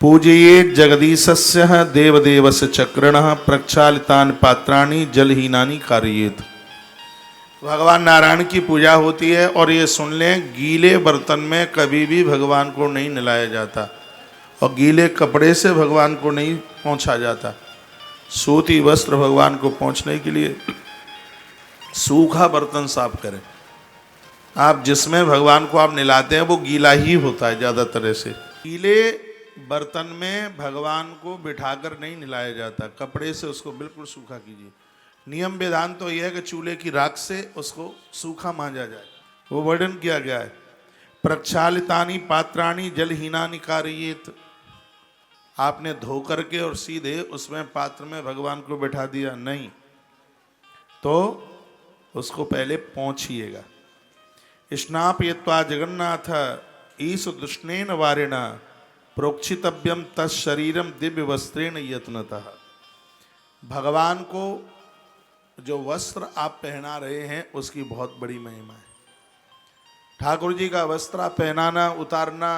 पूजयेत् जगदीशस्य देवदेवस्य चक्रणः प्रक्षालितानि पात्राणि जलहीनानि कारयेत्। भगवान नारायण की पूजा होती है और ये सुन लें, गीले बर्तन में कभी भी भगवान को नहीं नहलाया जाता और गीले कपड़े से भगवान को नहीं पोंछा जाता। सूती वस्त्र भगवान को पोंछने के लिए सूखा बर्तन साफ करें। आप जिसमें भगवान को आप नहलाते हैं वो गीला ही होता है ज़्यादातर से। गीले बर्तन में भगवान को बिठाकर नहीं नहलाया जाता, कपड़े से उसको बिल्कुल सूखा कीजिए। नियम विधान तो यह है कि चूल्हे की राख से उसको सूखा मांजा जाए, वो वर्णन किया गया है। प्रक्षालितानि पात्राणि जलहीनानि कारयेत्। आपने धो करके और सीधे उसमें पात्र में भगवान को बिठा दिया नहीं, तो उसको पहले पोंछिएगा। स्नापयित्वा जगन्नाथ ईश दुष्णेन वारिण प्रोक्षितव्यम तत्शरीरम दिव्य वस्त्रेण यत्नतः। भगवान को जो वस्त्र आप पहना रहे हैं उसकी बहुत बड़ी महिमा है। ठाकुर जी का वस्त्र पहनाना उतारना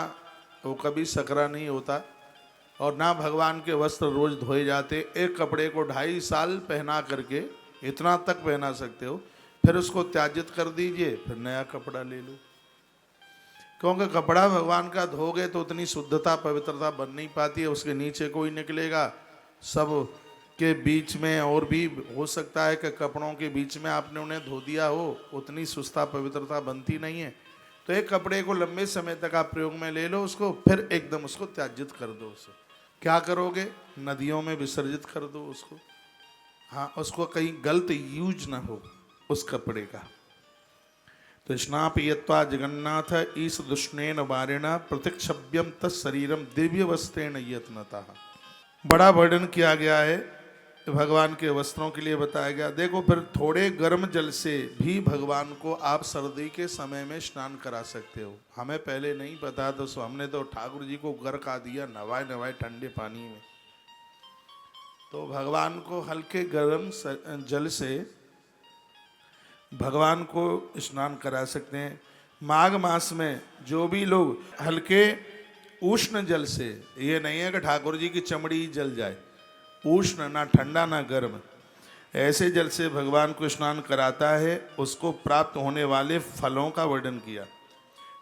वो कभी सकरा नहीं होता, और ना भगवान के वस्त्र रोज धोए जाते। एक कपड़े को 2.5 साल पहना करके इतना तक पहना सकते हो, फिर उसको त्याजित कर दीजिए, फिर नया कपड़ा ले लो। क्योंकि कपड़ा भगवान का धोगे तो उतनी शुद्धता पवित्रता बन नहीं पाती है, उसके नीचे कोई निकलेगा। सब के बीच में और भी हो सकता है कि कपड़ों के बीच में आपने उन्हें धो दिया हो, उतनी शुद्धता पवित्रता बनती नहीं है। तो एक कपड़े को लंबे समय तक आप प्रयोग में ले लो, उसको फिर एकदम उसको त्याजित कर दो। उसे क्या करोगे? नदियों में विसर्जित कर दो उसको। हाँ, उसको कहीं गलत यूज ना हो उस कपड़े का। तो स्नापयित्वा जगन्नाथ ईश दुष्णेन वारिण प्रत्यक्षव्यम तत्शरीरम दिव्य वस्त्रेण यत्नतः। बड़ा वर्णन किया गया है, भगवान के वस्त्रों के लिए बताया गया। देखो, फिर थोड़े गर्म जल से भी भगवान को आप सर्दी के समय में स्नान करा सकते हो। हमें पहले नहीं पता तो हमने तो ठाकुर जी को गर्का दिया, नवाए नवाए ठंडे पानी में। तो भगवान को हल्के गर्म जल से भगवान को स्नान करा सकते हैं। माघ मास में जो भी लोग हल्के उष्ण जल से, ये नहीं है कि ठाकुर जी की चमड़ी जल जाए, उष्ण, ना ठंडा ना गर्म, ऐसे जल से भगवान को स्नान कराता है, उसको प्राप्त होने वाले फलों का वर्णन किया।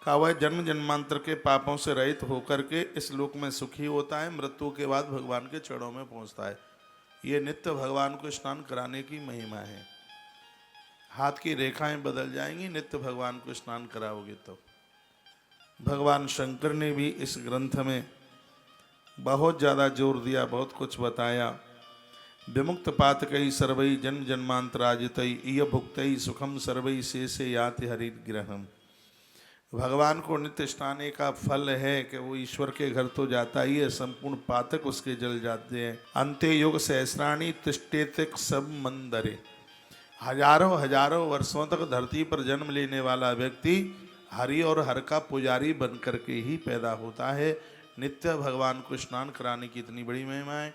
कहा वह जन्म जन्मांतर के पापों से रहित होकर के इस लोक में सुखी होता है, मृत्यु के बाद भगवान के चरणों में पहुंचता है। ये नित्य भगवान को स्नान कराने की महिमा है। हाथ की रेखाएं बदल जाएंगी नित्य भगवान को स्नान कराओगे तो। भगवान शंकर ने भी इस ग्रंथ में बहुत ज़्यादा जोर दिया, बहुत कुछ बताया। विमुक्त पातकई सर्वई जन्म जन्मांतराजितई इय भुक्तई सुखम सर्वई शेषे याति हरिग्रहम। भगवान को नित्य स्नाने का फल है कि वो ईश्वर के घर तो जाता ही है, संपूर्ण पातक उसके जल जाते हैं। अंत्य युग सहस्राणी तिष्ठेतिक सब मंदरे। हजारों हजारों वर्षों तक धरती पर जन्म लेने वाला व्यक्ति हरि और हर का पुजारी बन करके ही पैदा होता है। नित्य भगवान को स्नान कराने की इतनी बड़ी महिमा है।